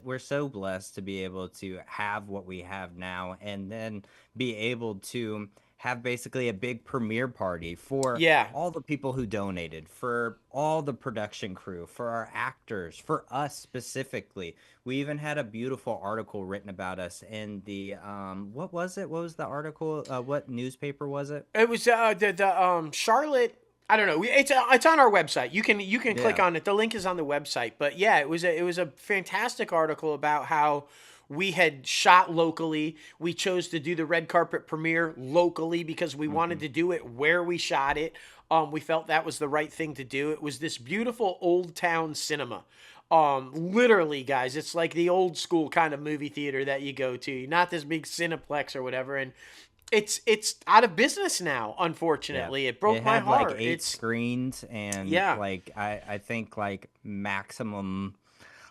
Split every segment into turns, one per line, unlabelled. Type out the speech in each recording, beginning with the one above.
we're so blessed to be able to have what we have now, and then be able to have basically a big premiere party for
Yeah.
all the people who donated, for all the production crew, for our actors, for us specifically. We even had a beautiful article written about us in the what was it? What was the article? What newspaper was it?
It was the Charlotte. I don't know. It's on our website. You can click
Yeah.
on it. The link is on the website. But yeah, it was a fantastic article about how we had shot locally. We chose to do the red carpet premiere locally because we wanted
Hmm.
to do it where we shot it. We felt that was the right thing to do. It was this beautiful old town cinema. Literally, guys, it's like the old school kind of movie theater that you go to, not this big Cineplex or whatever. And it's out of business now,
Yeah.
unfortunately. It
It
broke my
had like
heart.
eight
It's
screens and
yeah.
like I think like maximum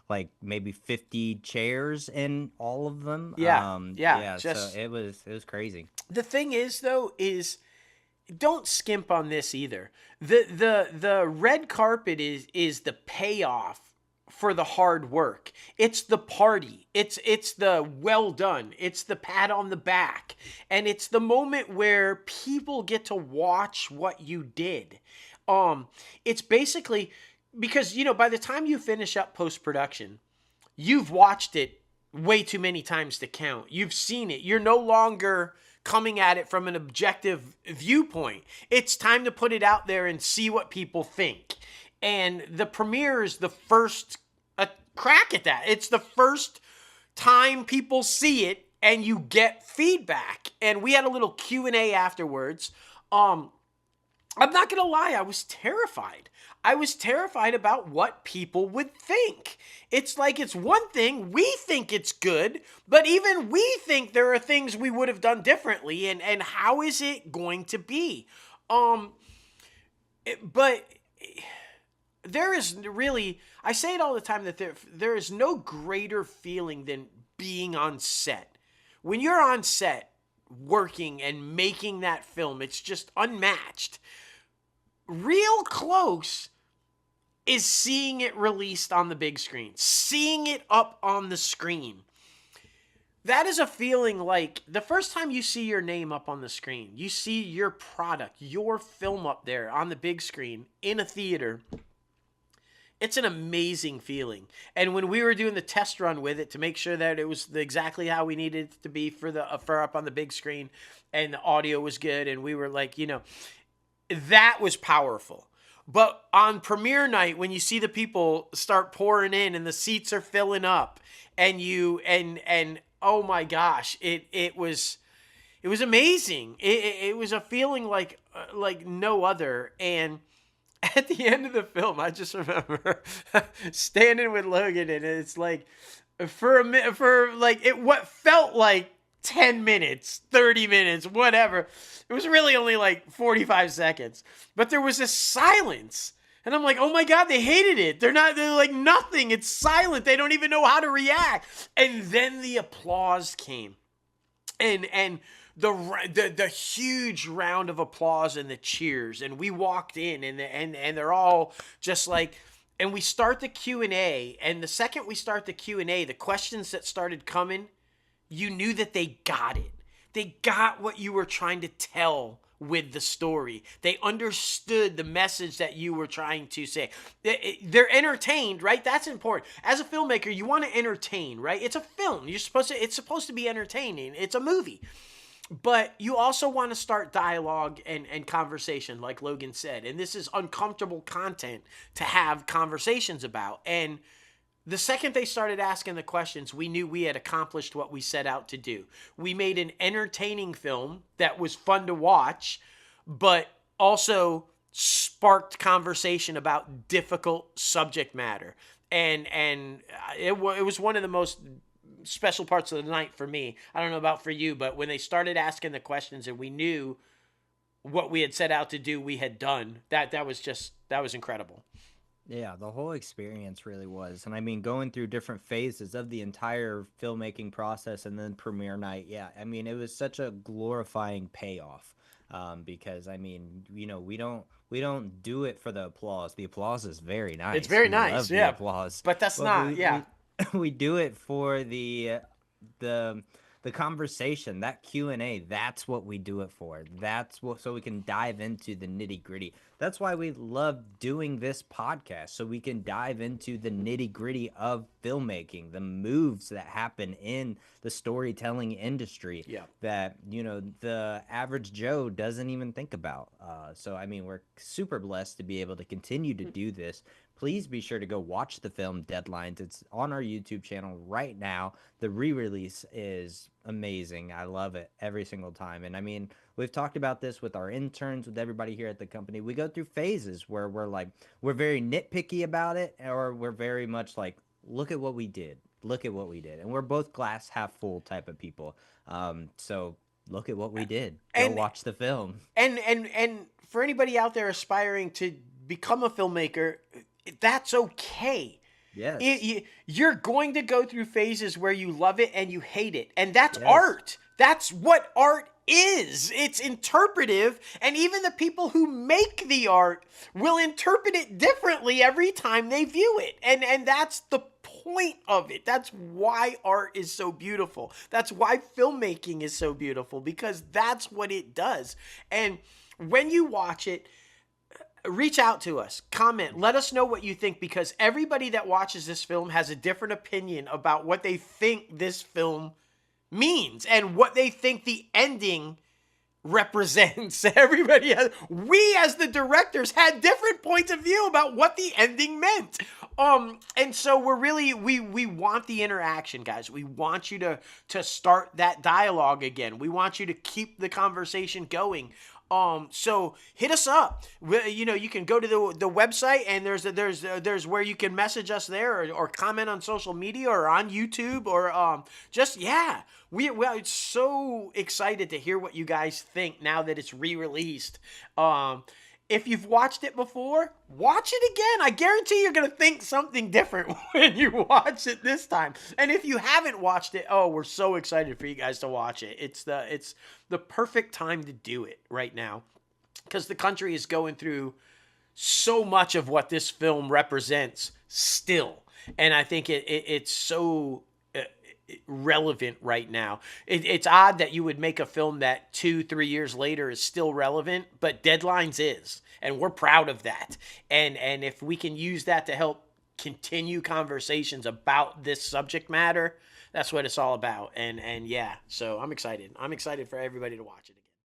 like maybe 50 chairs in all of them.
Yeah. Yeah.
Yeah, so
Just
it was crazy.
the thing is though is don't skimp on this either. The red carpet is the payoff for the hard work. It's the party. It's the well done. It's the pat on the back. And it's the moment where people get to watch what you did. Um it's basically because by the time you finish up post production, you've watched it way too many times to count. You've seen it. You're no longer coming at it from an objective viewpoint. It's time to put it out there and see what people think. And the premiere is the first crack at that. It's the first time people see it and you get feedback. And we had a little Q&A afterwards. Um I'm not going to lie, I was terrified. I was terrified about what people would think. It's like it's one thing, we think it's good, but even we think there are things we would have done differently, and how is it going to be? Um but there is really, I say it all the time, that there is no greater feeling than being on set. When you're on set working and making that film, it's just unmatched. Real close is seeing it released on the big screen, seeing it up on the screen. That is a feeling like the first time you see your name up on the screen, you see your product, your film up there on the big screen in a theater. It's an amazing feeling. And when we were doing the test run with it to make sure that it was exactly how we needed it to be for up on the big screen, and the audio was good, and we were like, that was powerful. But on premiere night, when you see the people start pouring in and the seats are filling up, and oh my gosh, it was amazing. It was a feeling like no other. And at the end of the film, I just remember standing with Logan, and it's like for a minute, for like it what felt like 10 minutes, 30 minutes, whatever. It was really only like 45 seconds. But there was this silence. And I'm like, oh my God, they hated it. They're like nothing. It's silent. They don't even know how to react. And then the applause came. And the huge round of applause and the cheers, and we walked in, and they're all just like, and we start the Q&A, and the second we start the Q&A, the questions that started coming, you knew that they got it. They got what you were trying to tell with the story. They understood the message that you were trying to say. They're entertained, right? That's important. As a filmmaker, you want to entertain, right? It's a film. It's supposed to be entertaining. It's a movie. But you also want to start dialogue and conversation, like Logan said. And this is uncomfortable content to have conversations about. And the second they started asking the questions, we knew we had accomplished what we set out to do. We made an entertaining film that was fun to watch, but also sparked conversation about difficult subject matter. And it was one of the most special parts of the night for me. I don't know about for you, but when they started asking the questions and we knew what we had set out to do, we had done, that was incredible.
Yeah, the whole experience really was. And I mean, going through different phases of the entire filmmaking process and then premiere night, yeah, I mean, it was such a glorifying payoff. Because I mean, we don't do it for the applause. The applause is very
It's
nice.
very
We
nice,
love the
yeah.
applause,
But that's
but
not,
we
yeah.
we we do it for the the conversation, that Q&A. That's what we do it for. That's what, so we can dive into the nitty gritty. That's why we love doing this podcast, so we can dive into the nitty gritty of filmmaking, the moves that happen in the storytelling industry
Yeah.
that, you know, the average Joe doesn't even think about. So I mean, we're super blessed to be able to continue to do this. Please be sure to go watch the film Deadlines. It's on our YouTube channel right now. The re-release is amazing. I love it every single time. And I mean, we've talked about this with our interns, with everybody here at the company. We go through phases where we're like, we're very nitpicky about it, or we're very much like, look at what we did. Look at what we did. And we're both glass half full type of people. So look at what we did. Go
And
watch the film.
and for anybody out there aspiring to become a filmmaker, that's okay.
Yes.
You're going to go through phases where you love it and you hate it. And that's
Yes.
art. That's what art is. It's interpretive. And even the people who make the art will interpret it differently every time they view it. And that's the point of it. That's why art is so beautiful. That's why filmmaking is so beautiful, because that's what it does. And when you watch it, reach out to us, comment, let us know what you think, because everybody that watches this film has a different opinion about what they think this film means and what they think the ending represents. We as the directors had different points of view about what the ending meant. And so we want the interaction, guys. We want you to start that dialogue again. We want you to keep the conversation going. So hit us up. You can go to the website, and there's where you can message us there, or comment on social media or on YouTube, or we're so excited to hear what you guys think now that it's re-released. If you've watched it before, watch it again. I guarantee you're going to think something different when you watch it this time. And if you haven't watched it, oh, we're so excited for you guys to watch it. It's the perfect time to do it right now, because the country is going through so much of what this film represents still. And I think it's so relevant right now. It's odd that you would make a film that 2-3 years later is still relevant, but Deadlines is, and we're proud of that. And if we can use that to help continue conversations about this subject matter, that's what it's all about. And yeah, so I'm excited for everybody to watch it.